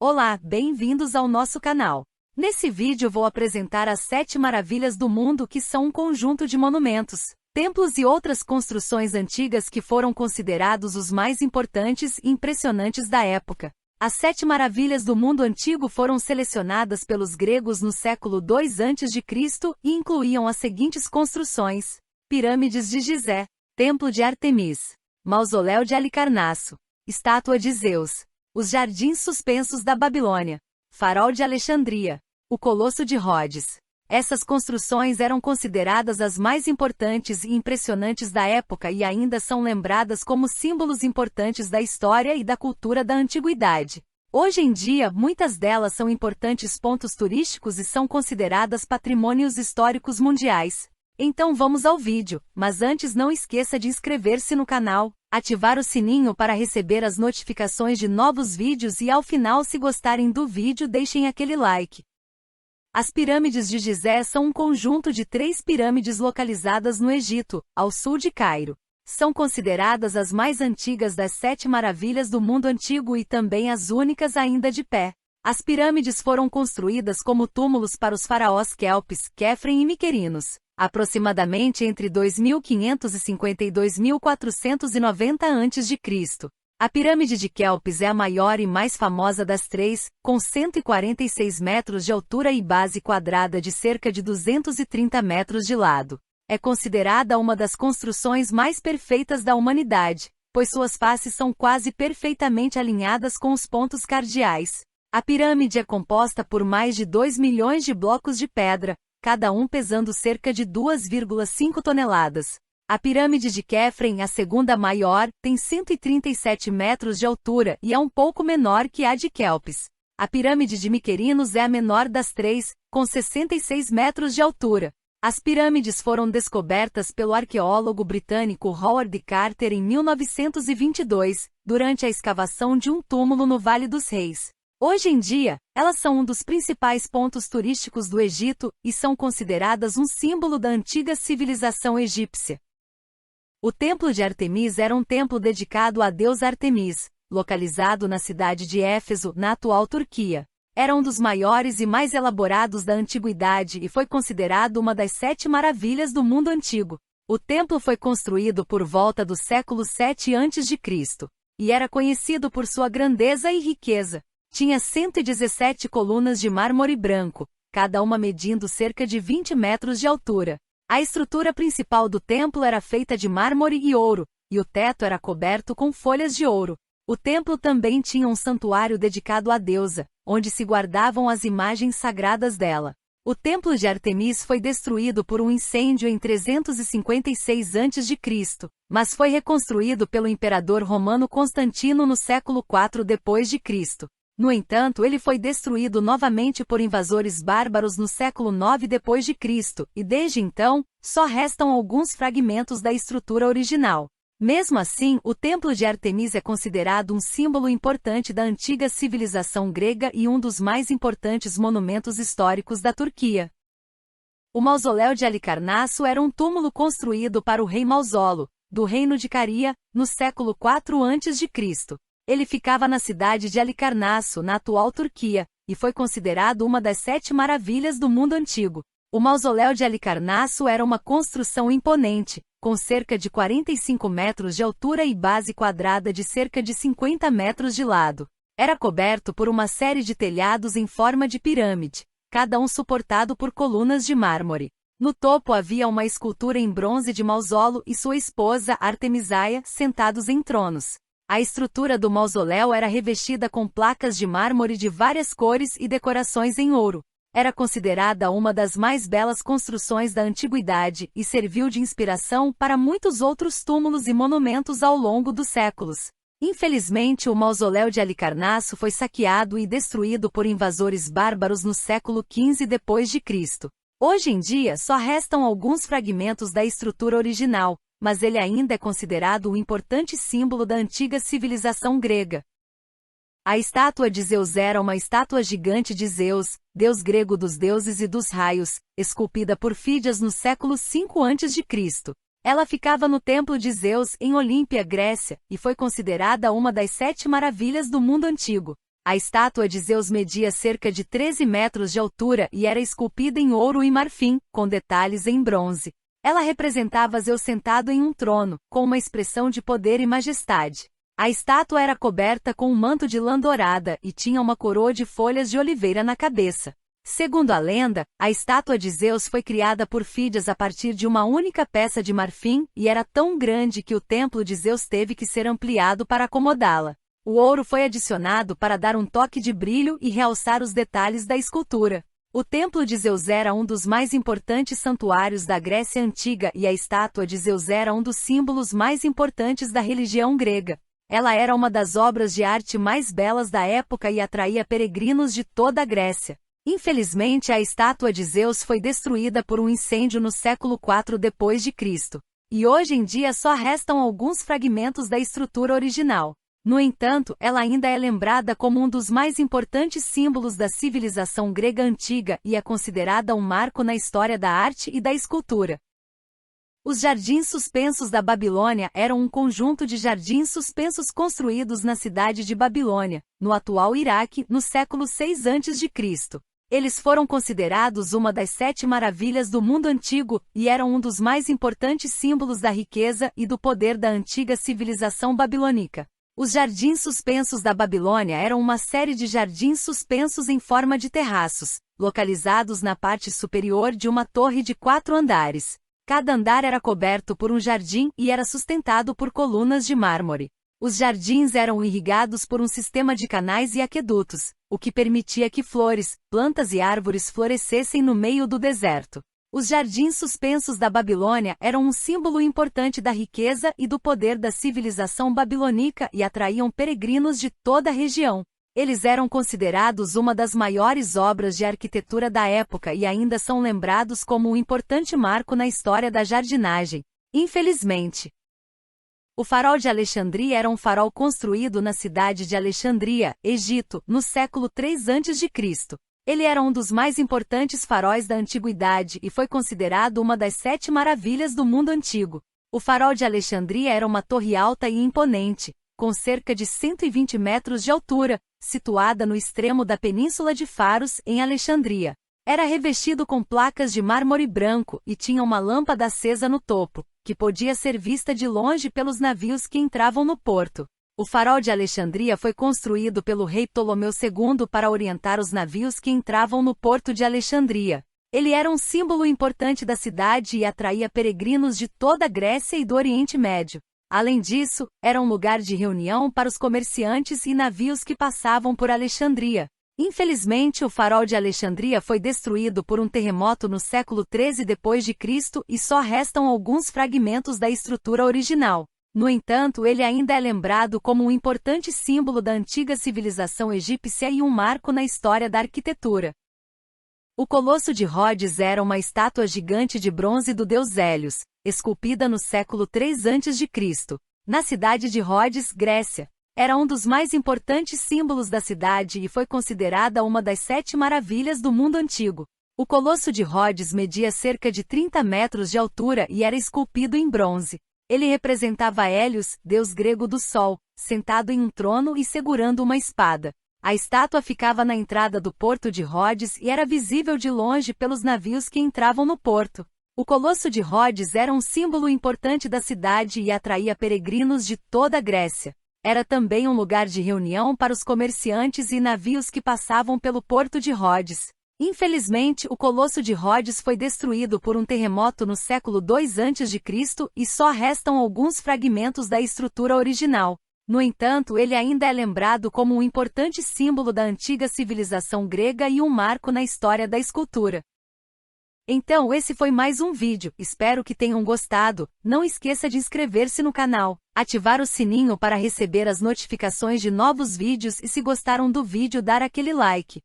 Olá, bem-vindos ao nosso canal. Nesse vídeo vou apresentar as 7 maravilhas do mundo, que são um conjunto de monumentos, templos e outras construções antigas que foram considerados os mais importantes e impressionantes da época. As 7 maravilhas do mundo antigo foram selecionadas pelos gregos no século II a.C. e incluíam as seguintes construções: Pirâmides de Gizé, Templo de Ártemis, Mausoléu de Halicarnasso, Estátua de Zeus, os Jardins Suspensos da Babilônia, Farol de Alexandria, o Colosso de Rhodes. Essas construções eram consideradas as mais importantes e impressionantes da época e ainda são lembradas como símbolos importantes da história e da cultura da antiguidade. Hoje em dia, muitas delas são importantes pontos turísticos e são consideradas patrimônios históricos mundiais. Então vamos ao vídeo, mas antes não esqueça de inscrever-se no canal, ativar o sininho para receber as notificações de novos vídeos e ao final, se gostarem do vídeo, deixem aquele like. As pirâmides de Gizé são um conjunto de 3 pirâmides localizadas no Egito, ao sul de Cairo. São consideradas as mais antigas das 7 maravilhas do mundo antigo e também as únicas ainda de pé. As pirâmides foram construídas como túmulos para os faraós Quéopes, Quéfren e Miquerinos, aproximadamente entre 2550 e 2490 a.C. A pirâmide de Quéopes é a maior e mais famosa das 3, com 146 metros de altura e base quadrada de cerca de 230 metros de lado. É considerada uma das construções mais perfeitas da humanidade, pois suas faces são quase perfeitamente alinhadas com os pontos cardeais. A pirâmide é composta por mais de 2 milhões de blocos de pedra, cada um pesando cerca de 2,5 toneladas. A pirâmide de Quéfren, a segunda maior, tem 137 metros de altura e é um pouco menor que a de Quéopes. A pirâmide de Miquerinos é a menor das 3, com 66 metros de altura. As pirâmides foram descobertas pelo arqueólogo britânico Howard Carter em 1922, durante a escavação de um túmulo no Vale dos Reis. Hoje em dia, elas são um dos principais pontos turísticos do Egito e são consideradas um símbolo da antiga civilização egípcia. O Templo de Ártemis era um templo dedicado à deusa Ártemis, localizado na cidade de Éfeso, na atual Turquia. Era um dos maiores e mais elaborados da antiguidade e foi considerado uma das 7 maravilhas do mundo antigo. O templo foi construído por volta do século VII a.C. e era conhecido por sua grandeza e riqueza. Tinha 117 colunas de mármore branco, cada uma medindo cerca de 20 metros de altura. A estrutura principal do templo era feita de mármore e ouro, e o teto era coberto com folhas de ouro. O templo também tinha um santuário dedicado à deusa, onde se guardavam as imagens sagradas dela. O templo de Ártemis foi destruído por um incêndio em 356 a.C., mas foi reconstruído pelo imperador romano Constantino no século IV d.C. No entanto, ele foi destruído novamente por invasores bárbaros no século IX d.C., e desde então, só restam alguns fragmentos da estrutura original. Mesmo assim, o Templo de Ártemis é considerado um símbolo importante da antiga civilização grega e um dos mais importantes monumentos históricos da Turquia. O Mausoléu de Halicarnasso era um túmulo construído para o rei Mausolo, do reino de Caria, no século IV a.C. Ele ficava na cidade de Halicarnasso, na atual Turquia, e foi considerado uma das 7 maravilhas do mundo antigo. O Mausoléu de Halicarnasso era uma construção imponente, com cerca de 45 metros de altura e base quadrada de cerca de 50 metros de lado. Era coberto por uma série de telhados em forma de pirâmide, cada um suportado por colunas de mármore. No topo havia uma escultura em bronze de Mausolo e sua esposa Artemisaia, sentados em tronos. A estrutura do mausoléu era revestida com placas de mármore de várias cores e decorações em ouro. Era considerada uma das mais belas construções da antiguidade e serviu de inspiração para muitos outros túmulos e monumentos ao longo dos séculos. Infelizmente, o mausoléu de Halicarnasso foi saqueado e destruído por invasores bárbaros no século XV d.C. Hoje em dia, só restam alguns fragmentos da estrutura original, mas ele ainda é considerado um importante símbolo da antiga civilização grega. A estátua de Zeus era uma estátua gigante de Zeus, deus grego dos deuses e dos raios, esculpida por Fídias no século V a.C. Ela ficava no templo de Zeus, em Olímpia, Grécia, e foi considerada uma das 7 maravilhas do mundo antigo. A estátua de Zeus media cerca de 13 metros de altura e era esculpida em ouro e marfim, com detalhes em bronze. Ela representava Zeus sentado em um trono, com uma expressão de poder e majestade. A estátua era coberta com um manto de lã dourada e tinha uma coroa de folhas de oliveira na cabeça. Segundo a lenda, a estátua de Zeus foi criada por Fídias a partir de uma única peça de marfim e era tão grande que o templo de Zeus teve que ser ampliado para acomodá-la. O ouro foi adicionado para dar um toque de brilho e realçar os detalhes da escultura. O templo de Zeus era um dos mais importantes santuários da Grécia Antiga e a estátua de Zeus era um dos símbolos mais importantes da religião grega. Ela era uma das obras de arte mais belas da época e atraía peregrinos de toda a Grécia. Infelizmente, a estátua de Zeus foi destruída por um incêndio no século IV d.C. E hoje em dia só restam alguns fragmentos da estrutura original. No entanto, ela ainda é lembrada como um dos mais importantes símbolos da civilização grega antiga e é considerada um marco na história da arte e da escultura. Os jardins suspensos da Babilônia eram um conjunto de jardins suspensos construídos na cidade de Babilônia, no atual Iraque, no século VI a.C. Eles foram considerados uma das 7 maravilhas do mundo antigo e eram um dos mais importantes símbolos da riqueza e do poder da antiga civilização babilônica. Os jardins suspensos da Babilônia eram uma série de jardins suspensos em forma de terraços, localizados na parte superior de uma torre de 4 andares. Cada andar era coberto por um jardim e era sustentado por colunas de mármore. Os jardins eram irrigados por um sistema de canais e aquedutos, o que permitia que flores, plantas e árvores florescessem no meio do deserto. Os jardins suspensos da Babilônia eram um símbolo importante da riqueza e do poder da civilização babilônica e atraíam peregrinos de toda a região. Eles eram considerados uma das maiores obras de arquitetura da época e ainda são lembrados como um importante marco na história da jardinagem. Infelizmente, o farol de Alexandria era um farol construído na cidade de Alexandria, Egito, no século III a.C. Ele era um dos mais importantes faróis da antiguidade e foi considerado uma das 7 maravilhas do mundo antigo. O farol de Alexandria era uma torre alta e imponente, com cerca de 120 metros de altura, situada no extremo da Península de Faros, em Alexandria. Era revestido com placas de mármore branco e tinha uma lâmpada acesa no topo, que podia ser vista de longe pelos navios que entravam no porto. O farol de Alexandria foi construído pelo rei Ptolomeu II para orientar os navios que entravam no porto de Alexandria. Ele era um símbolo importante da cidade e atraía peregrinos de toda a Grécia e do Oriente Médio. Além disso, era um lugar de reunião para os comerciantes e navios que passavam por Alexandria. Infelizmente, o farol de Alexandria foi destruído por um terremoto no século XIII d.C. e só restam alguns fragmentos da estrutura original. No entanto, ele ainda é lembrado como um importante símbolo da antiga civilização egípcia e um marco na história da arquitetura. O Colosso de Rhodes era uma estátua gigante de bronze do deus Hélios, esculpida no século III a.C., na cidade de Rhodes, Grécia. Era um dos mais importantes símbolos da cidade e foi considerada uma das 7 maravilhas do mundo antigo. O Colosso de Rhodes media cerca de 30 metros de altura e era esculpido em bronze. Ele representava Hélios, deus grego do sol, sentado em um trono e segurando uma espada. A estátua ficava na entrada do porto de Rhodes e era visível de longe pelos navios que entravam no porto. O Colosso de Rhodes era um símbolo importante da cidade e atraía peregrinos de toda a Grécia. Era também um lugar de reunião para os comerciantes e navios que passavam pelo porto de Rhodes. Infelizmente, o Colosso de Rhodes foi destruído por um terremoto no século II a.C. e só restam alguns fragmentos da estrutura original. No entanto, ele ainda é lembrado como um importante símbolo da antiga civilização grega e um marco na história da escultura. Então esse foi mais um vídeo, espero que tenham gostado. Não esqueça de inscrever-se no canal, ativar o sininho para receber as notificações de novos vídeos e se gostaram do vídeo dar aquele like.